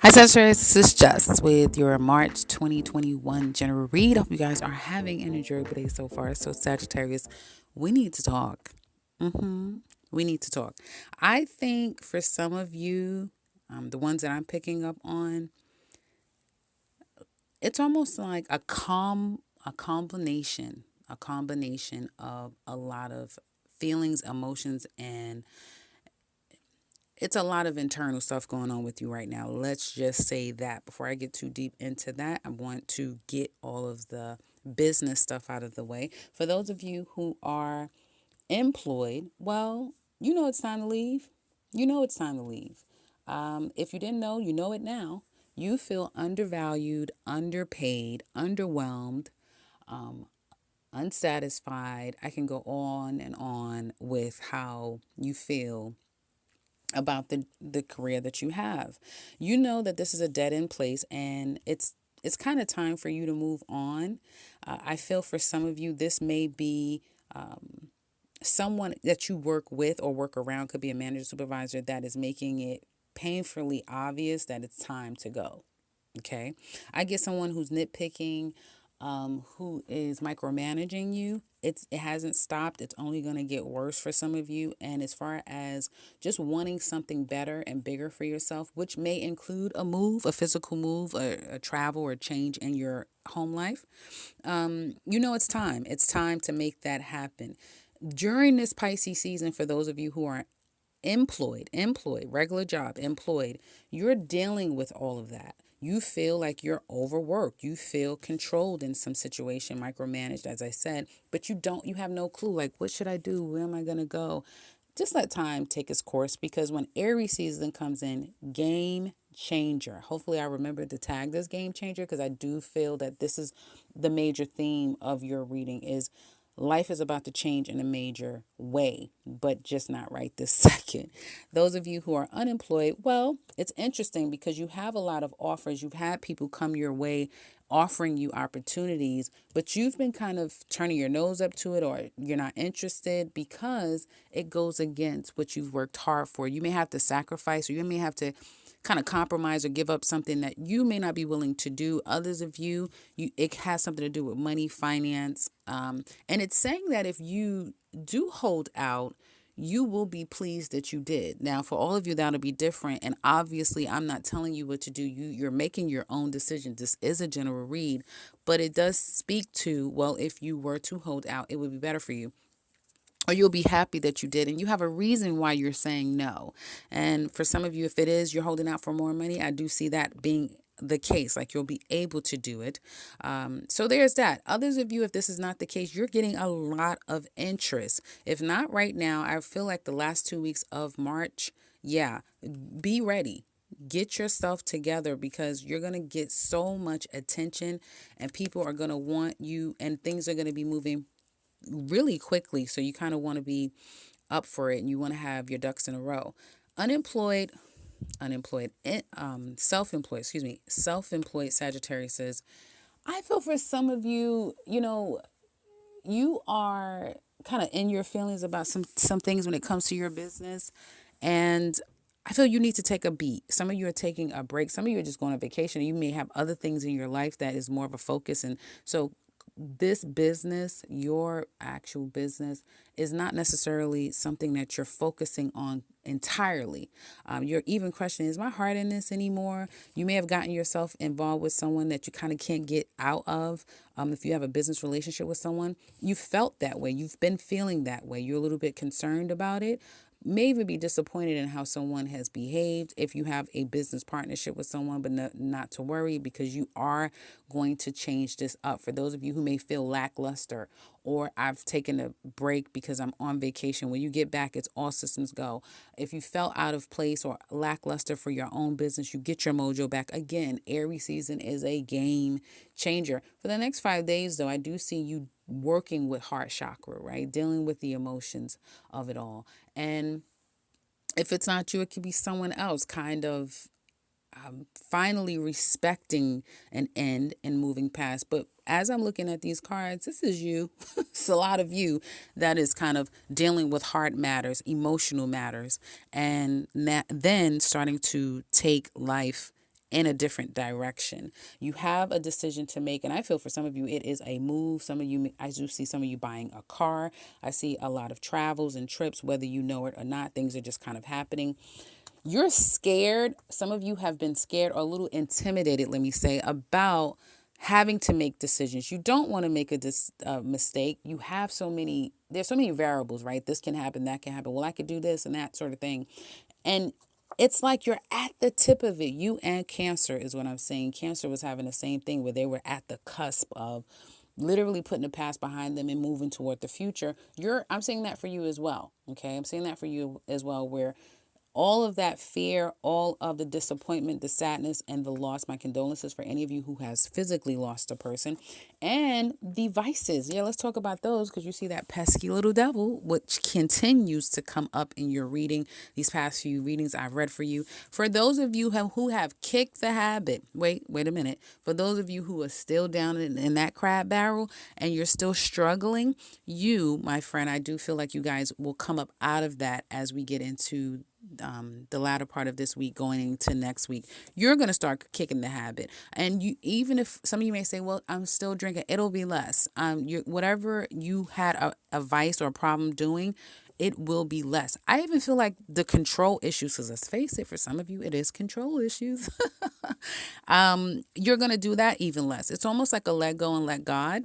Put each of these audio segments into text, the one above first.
Hi, Sagittarius. This is Jess with your March 2021 general read. Hope you guys are having an enjoyable day so far. So, Sagittarius, we need to talk. We need to talk. I think for some of you, the ones that I'm picking up on, it's almost like a combination of a lot of feelings, emotions, and it's a lot of internal stuff going on with you right now. Let's just say that before I get too deep into that, I want to get all of the business stuff out of the way. For those of you who are employed, well, you know it's time to leave. You know it's time to leave. If you didn't know, you know it now. You feel undervalued, underpaid, underwhelmed, unsatisfied. I can go on and on with how you feel about the career that you have. You know that this is a dead end place and it's kind of time for you to move on. I feel for some of you this may be someone that you work with or work around, could be a manager, supervisor, that is making it painfully obvious that it's time to go. Okay. I get someone who's nitpicking, who is micromanaging you. It hasn't stopped. It's only going to get worse for some of you. And as far as just wanting something better and bigger for yourself, which may include a move, a physical move, a travel or change in your home life, you know it's time. It's time to make that happen. During this Pisces season, for those of you who are employed, regular job, employed, you're dealing with all of that. You feel like you're overworked. You feel controlled in some situation, micromanaged, as I said, but you have no clue. Like, what should I do? Where am I going to go? Just let time take its course, because when Aries season comes in, game changer. Hopefully I remember to tag this game changer, because I do feel that this is the major theme of your reading is life is about to change in a major way, but just not right this second. Those of you who are unemployed, well, it's interesting because you have a lot of offers. You've had people come your way offering you opportunities, but you've been kind of turning your nose up to it, or you're not interested because it goes against what you've worked hard for. You may have to sacrifice, or you may have to kind of compromise or give up something that you may not be willing to do. Others of you, it has something to do with money, finance. And it's saying that if you do hold out, you will be pleased that you did. Now, for all of you, that'll be different. And obviously, I'm not telling you what to do. You're making your own decision. This is a general read, but it does speak to, well, if you were to hold out, it would be better for you, or you'll be happy that you did, and you have a reason why you're saying no. And for some of you, if it is you're holding out for more money, I do see that being the case, like you'll be able to do it. So there's that. Others of you, if this is not the case, you're getting a lot of interest. If not right now, I feel like the last 2 weeks of March, yeah, be ready. Get yourself together, because you're going to get so much attention and people are going to want you, and things are going to be moving really quickly. So you kind of want to be up for it, and you want to have your ducks in a row. Self-employed, self-employed Sagittarius says, I feel for some of you, you are kind of in your feelings about some things when it comes to your business. And I feel you need to take a beat. Some of you are taking a break. Some of you are just going on vacation. You may have other things in your life that is more of a focus. And so this business, your actual business, is not necessarily something that you're focusing on entirely. You're even questioning, is my heart in this anymore? You may have gotten yourself involved with someone that you kind of can't get out of. If you have a business relationship with someone, you felt that way. You've been feeling that way. You're a little bit concerned about it, may even be disappointed in how someone has behaved. If you have a business partnership with someone, but not to worry, because you are going to change this up. For those of you who may feel lackluster, or I've taken a break because I'm on vacation, when you get back, it's all systems go. If you felt out of place or lackluster for your own business, you get your mojo back. Again, Aries season is a game changer. For the next 5 days, though, I do see you working with heart chakra, right? Dealing with the emotions of it all. And if it's not you, it could be someone else, kind of finally respecting an end and moving past. But as I'm looking at these cards, this is you. It's a lot of you that is kind of dealing with heart matters, emotional matters, and then starting to take life in a different direction. You have a decision to make. And I feel for some of you, it is a move. Some of you, I do see some of you buying a car. I see a lot of travels and trips, whether you know it or not. Things are just kind of happening. You're scared. Some of you have been scared or a little intimidated, let me say, about having to make decisions. You don't want to make a mistake. You have there's so many variables, right? This can happen, that can happen. Well, I could do this and that sort of thing. And it's like you're at the tip of it. You and Cancer is what I'm saying. Cancer was having the same thing where they were at the cusp of literally putting the past behind them and moving toward the future. I'm saying that for you as well. Okay. I'm saying that for you as well, where all of that fear, all of the disappointment, the sadness, and the loss. My condolences for any of you who has physically lost a person. And the vices. Yeah, let's talk about those, because you see that pesky little devil, which continues to come up in your reading. These past few readings I've read for you. For those of you who have kicked the habit, wait a minute. For those of you who are still down in that crab barrel and you're still struggling, you, my friend, I do feel like you guys will come up out of that as we get into the latter part of this week going into next week. You're going to start kicking the habit. And you, even if some of you may say, well, I'm still drinking, it'll be less. Whatever you had a vice or a problem doing, it will be less. I even feel like the control issues, because let's face it, for some of you, it is control issues. You're going to do that even less. It's almost like a let go and let God.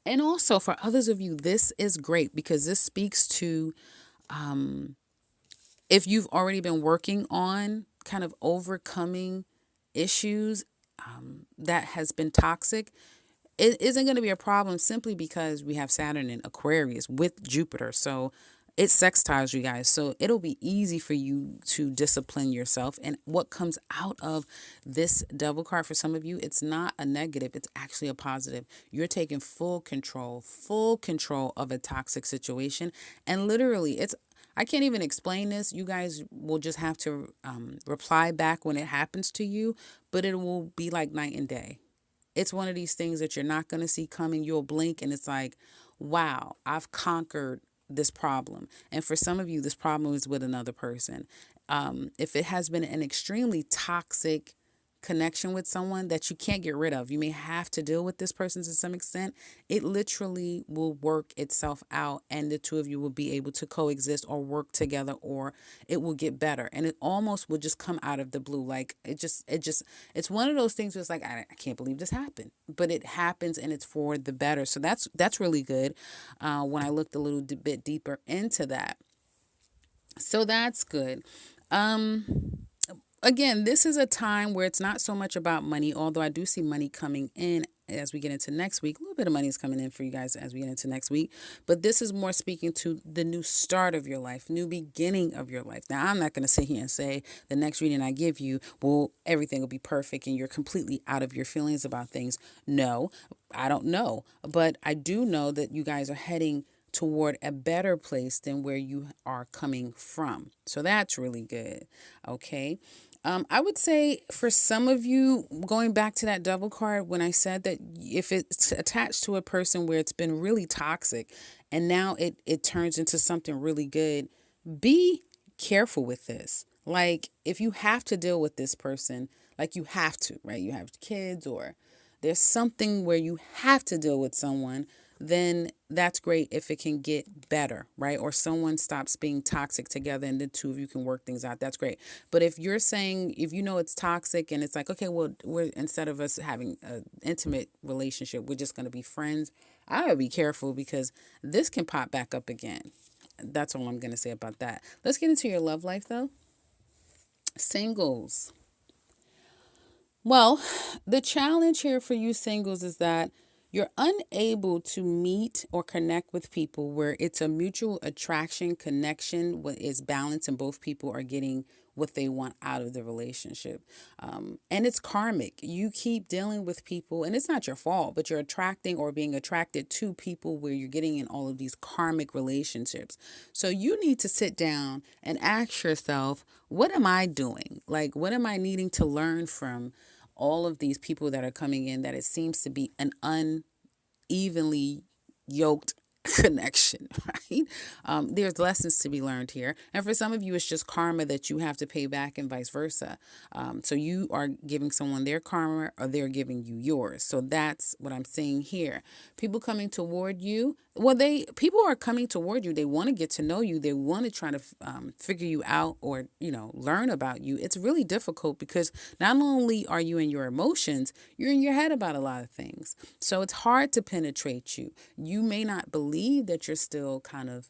And also for others of you, this is great because this speaks to if you've already been working on kind of overcoming issues that has been toxic, it isn't going to be a problem simply because we have Saturn in Aquarius with Jupiter. So it sextiles you guys. So it'll be easy for you to discipline yourself. And what comes out of this devil card for some of you, it's not a negative. It's actually a positive. You're taking full control of a toxic situation. And literally, I can't even explain this. You guys will just have to reply back when it happens to you, but it will be like night and day. It's one of these things that you're not going to see coming. You'll blink and it's like, wow, I've conquered this problem. And for some of you, this problem is with another person. If it has been an extremely toxic connection with someone that you can't get rid of, you may have to deal with this person to some extent. It literally will work itself out and the two of you will be able to coexist or work together, or it will get better. And it almost will just come out of the blue. Like it's one of those things where it's like, I can't believe this happened, but it happens and it's for the better. So that's really good. When I looked a little bit deeper into that. So that's good. Again, this is a time where it's not so much about money, although I do see money coming in as we get into next week. A little bit of money is coming in for you guys as we get into next week. But this is more speaking to the new start of your life, new beginning of your life. Now, I'm not going to sit here and say the next reading I give you, well, everything will be perfect and you're completely out of your feelings about things. No, I don't know. But I do know that you guys are heading toward a better place than where you are coming from. So that's really good. Okay. I would say for some of you, going back to that devil card, when I said that if it's attached to a person where it's been really toxic and now it turns into something really good, be careful with this. Like if you have to deal with this person, like you have to, right? You have kids or there's something where you have to deal with someone, then that's great if it can get better, right? Or someone stops being toxic together and the two of you can work things out. That's great. But if you're saying, if you know it's toxic and it's like, okay, well, instead of us having an intimate relationship, we're just going to be friends, I would be careful because this can pop back up again. That's all I'm going to say about that. Let's get into your love life though. Singles. Well, the challenge here for you singles is that you're unable to meet or connect with people where it's a mutual attraction connection, what is balanced and both people are getting what they want out of the relationship. And it's karmic. You keep dealing with people and it's not your fault, but you're attracting or being attracted to people where you're getting in all of these karmic relationships. So you need to sit down and ask yourself, what am I doing? Like, what am I needing to learn from all of these people that are coming in that it seems to be an unevenly yoked connection, right? There's lessons to be learned here. And for some of you, it's just karma that you have to pay back and vice versa. So you are giving someone their karma or they're giving you yours. So that's what I'm seeing here. People coming toward you. Well, people are coming toward you. They want to get to know you. They want to try to figure you out or, learn about you. It's really difficult because not only are you in your emotions, you're in your head about a lot of things. So it's hard to penetrate you. You may not believe that you're still kind of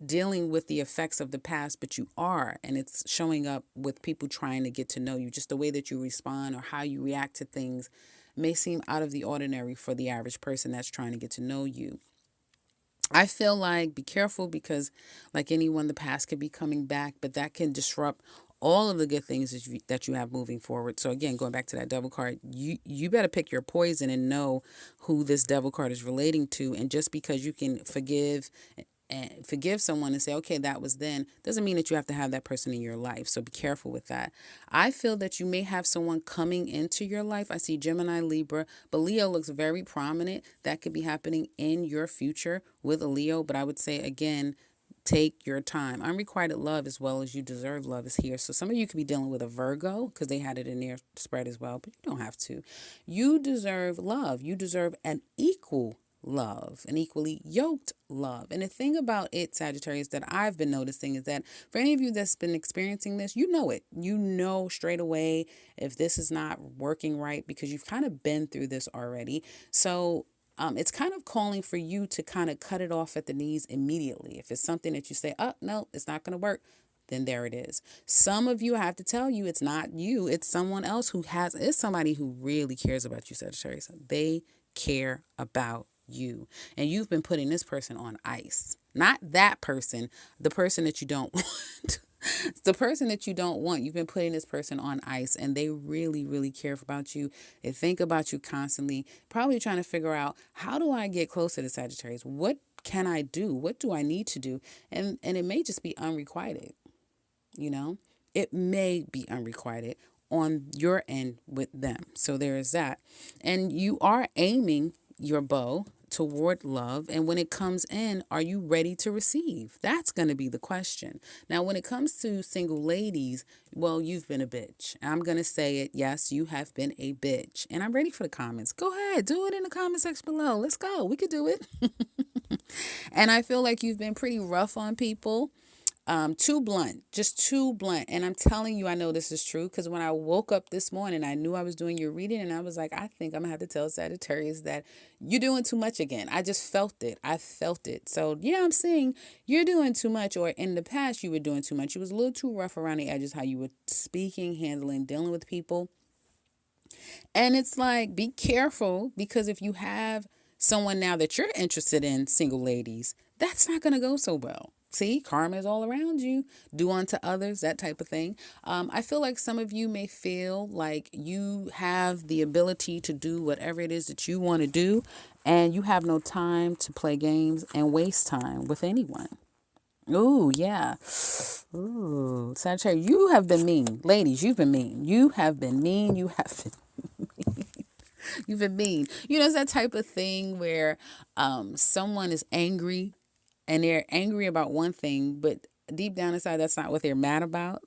dealing with the effects of the past, but you are. And it's showing up with people trying to get to know you. Just the way that you respond or how you react to things may seem out of the ordinary for the average person that's trying to get to know you. I feel like be careful because, like anyone, the past could be coming back, but that can disrupt all of the good things that you have moving forward. So again, going back to that devil card, you better pick your poison and know who this devil card is relating to. And just because you can forgive someone and say, okay, that was then, doesn't mean that you have to have that person in your life. So be careful with that. I feel that you may have someone coming into your life. I see Gemini, Libra, but Leo looks very prominent. That could be happening in your future with a Leo. But I would say, again, take your time. Unrequited love as well as you deserve love is here. So some of you could be dealing with a Virgo because they had it in their spread as well, but you don't have to. You deserve love. You deserve an equal love, an equally yoked love. And the thing about it, Sagittarius, that I've been noticing is that for any of you that's been experiencing this, you know it. You know straight away if this is not working right because you've kind of been through this already. So it's kind of calling for you to kind of cut it off at the knees immediately. If it's something that you say, oh, no, it's not going to work, then there it is. Some of you, I have to tell you, it's not you. It's someone else it's somebody who really cares about you, Sagittarius. They care about you. And you've been putting this person on ice. Not that person, the person that you don't want. The person that you don't want, you've been putting this person on ice and they really, really care about you. They think about you constantly, probably trying to figure out, how do I get closer to Sagittarius? What can I do? What do I need to do? And it may just be unrequited, It may be unrequited on your end with them. So there is that. And you are aiming your bow toward love. And when it comes in, are you ready to receive? That's going to be the question. Now, when it comes to single ladies, well, you've been a bitch. I'm going to say it. Yes, you have been a bitch. And I'm ready for the comments. Go ahead. Do it in the comment section below. Let's go. We could do it. And I feel like you've been pretty rough on people. Too blunt, just too blunt. And I'm telling you, I know this is true because when I woke up this morning, I knew I was doing your reading and I was like, I think I'm gonna have to tell Sagittarius that you're doing too much again. I just felt it. I felt it. So yeah, I'm saying you're doing too much, or in the past you were doing too much. You was a little too rough around the edges, how you were speaking, handling, dealing with people. And it's like, be careful because if you have someone now that you're interested in, single ladies, that's not going to go so well. See, karma is all around you. Do unto others, that type of thing. I feel like some of you may feel like you have the ability to do whatever it is that you want to do, and you have no time to play games and waste time with anyone. Ooh, yeah. Ooh, Sagittarius, you have been mean. Ladies, you've been mean. You have been mean. You've been mean. It's that type of thing where someone is angry and they're angry about one thing, but deep down inside, that's not what they're mad about.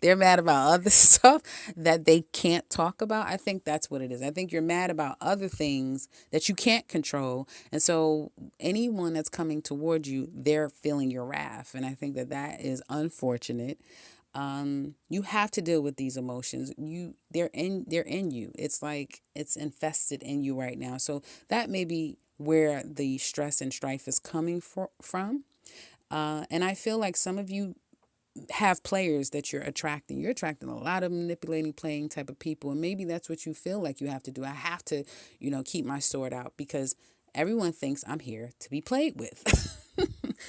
They're mad about other stuff that they can't talk about. I think that's what it is. I think you're mad about other things that you can't control. And so anyone that's coming toward you, they're feeling your wrath. And I think that is unfortunate. You have to deal with these emotions. They're in you. It's like it's infested in you right now. So that may be where the stress and strife is coming from. And I feel like some of you have players that you're attracting. You're attracting a lot of manipulating, playing type of people. And maybe that's what you feel like you have to do. I have to, keep my sword out because everyone thinks I'm here to be played with.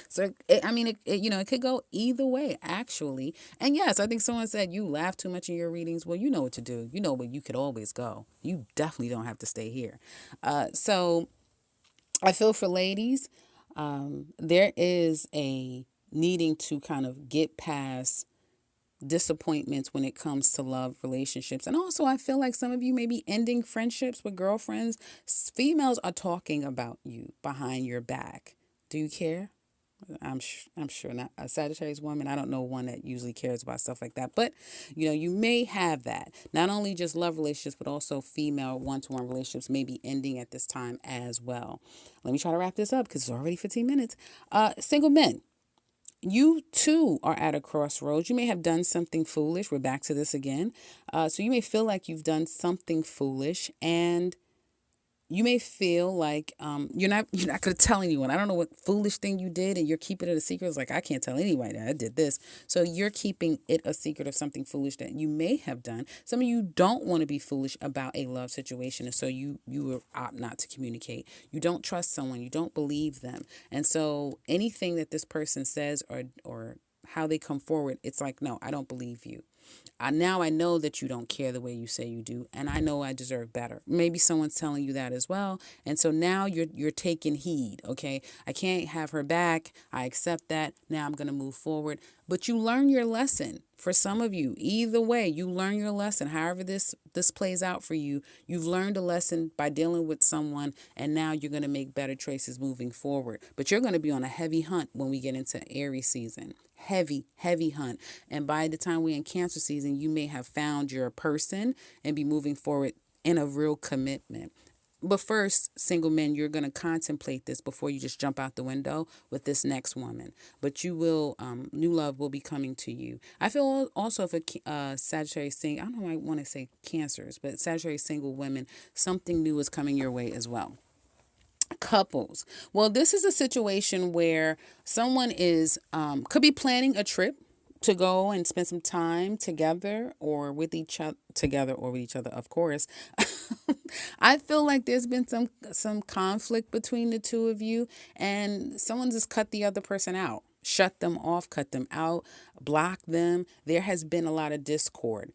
So, it could go either way, actually. And yes, I think someone said you laugh too much in your readings. Well, you know what to do. You know where you could always go. You definitely don't have to stay here. So I feel for ladies, there is a needing to kind of get past disappointments when it comes to love relationships. And also, I feel like some of you may be ending friendships with girlfriends. Females are talking about you behind your back. Do you care? I'm sure not a Sagittarius woman. I don't know one that usually cares about stuff like that, but you may have that. Not only just love relationships, but also female one-to-one relationships may be ending at this time as well. Let me try to wrap this up because it's already 15 minutes. Single men, you too are at a crossroads. You may have done something foolish. We're back to this again. So you may feel like you've done something foolish, and you may feel like you're not going to tell anyone. I don't know what foolish thing you did, and you're keeping it a secret. It's like, I can't tell anybody that I did this. So you're keeping it a secret of something foolish that you may have done. Some of you don't want to be foolish about a love situation, and so you opt not to communicate. You don't trust someone. You don't believe them, and so anything that this person says or how they come forward, it's like, no, I don't believe you. Now I know that you don't care the way you say you do, and I know I deserve better. Maybe someone's telling you that as well, and so now you're taking heed. Okay, I can't have her back. I accept that. Now I'm gonna move forward. But you learn your lesson. For some of you, either way, you learn your lesson. However this plays out for you, you've learned a lesson by dealing with someone, and now you're gonna make better choices moving forward. But you're gonna be on a heavy hunt when we get into Aries season. Heavy hunt. And by the time we're in Cancer season, you may have found your person and be moving forward in a real commitment. But first, single men, you're going to contemplate this before you just jump out the window with this next woman. But you will, new love will be coming to you. I feel also for Sagittarius single, I don't know, I want to say Cancers, but Sagittarius single women, something new is coming your way as well. Couples. Well, this is a situation where someone is could be planning a trip to go and spend some time together or with each other, of course. I feel like there's been some conflict between the two of you, and someone just cut the other person out. Shut them off, cut them out, block them. There has been a lot of discord.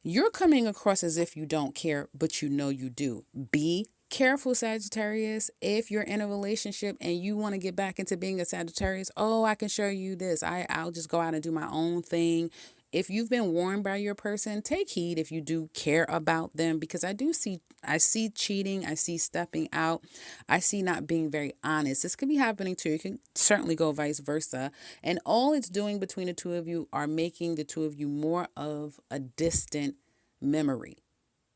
You're coming across as if you don't care, but you know you do. Be careful, Sagittarius. If you're in a relationship and you want to get back into being a Sagittarius, oh, I can show you this. I'll just go out and do my own thing. If you've been warned by your person, take heed if you do care about them, because I see cheating, I see stepping out, I see not being very honest. This could be happening too. It can certainly go vice versa. And all it's doing between the two of you are making the two of you more of a distant memory.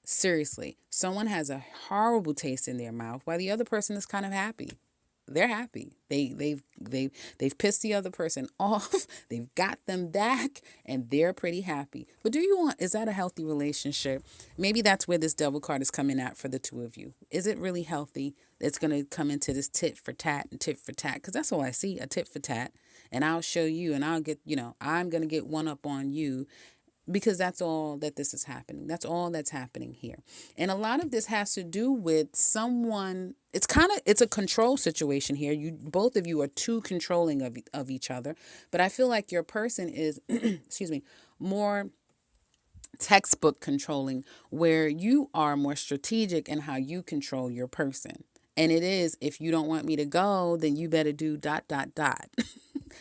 Seriously, someone has a horrible taste in their mouth while the other person is kind of happy. They're happy. They've pissed the other person off. They've got them back, and they're pretty happy. But is that a healthy relationship? Maybe that's where this devil card is coming at for the two of you. Is it really healthy? It's going to come into this tit for tat and tit for tat, because that's all I see, a tit for tat. And I'll show you, and I'll get, I'm going to get one up on you. Because that's all that this is happening. That's all that's happening here. And a lot of this has to do with someone. It's a control situation here. Both of you are too controlling of each other. But I feel like your person is, excuse me, more textbook controlling, where you are more strategic in how you control your person. And it is, if you don't want me to go, then you better do ...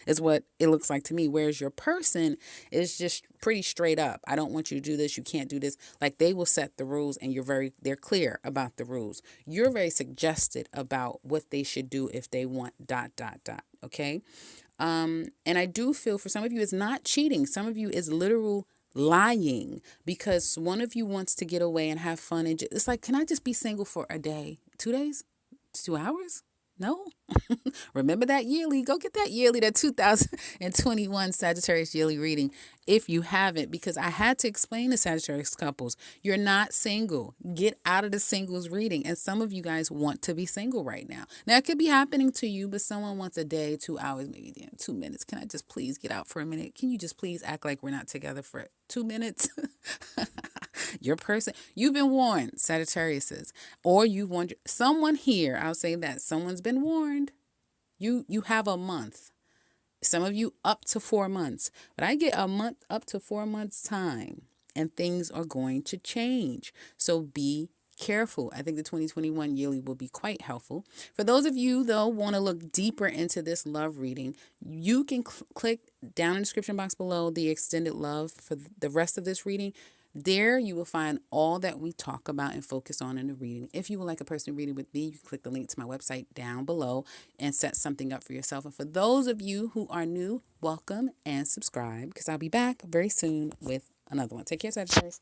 is what it looks like to me. Whereas your person is just pretty straight up. I don't want you to do this. You can't do this. Like, they will set the rules, and they're clear about the rules. You're very suggested about what they should do if they want ... Okay. And I do feel for some of you, it's not cheating. Some of you is literal lying, because one of you wants to get away and have fun. And it's like, can I just be single for a day, 2 days, 2 hours? No. Remember that yearly. Go get that yearly, that 2021 Sagittarius yearly reading if you haven't, because I had to explain to Sagittarius couples, you're not single. Get out of the singles reading. And some of you guys want to be single right now. Now, it could be happening to you, but someone wants a day, 2 hours, maybe 2 minutes. Can I just please get out for a minute? Can you just please act like we're not together for 2 minutes? Your person, you've been warned, Sagittariuses, or you want someone here. I'll say that someone's been warned. You have a month. Some of you up to 4 months, but I get a month up to 4 months time, and things are going to change. So be careful. I think the 2021 yearly will be quite helpful. For those of you, though, want to look deeper into this love reading, you can click down in the description box below the extended love for the rest of this reading. There you will find all that we talk about and focus on in the reading. If you would like a personal reading with me, you can click the link to my website down below and set something up for yourself. And for those of you who are new, welcome and subscribe, because I'll be back very soon with another one. Take care, Sagittarius.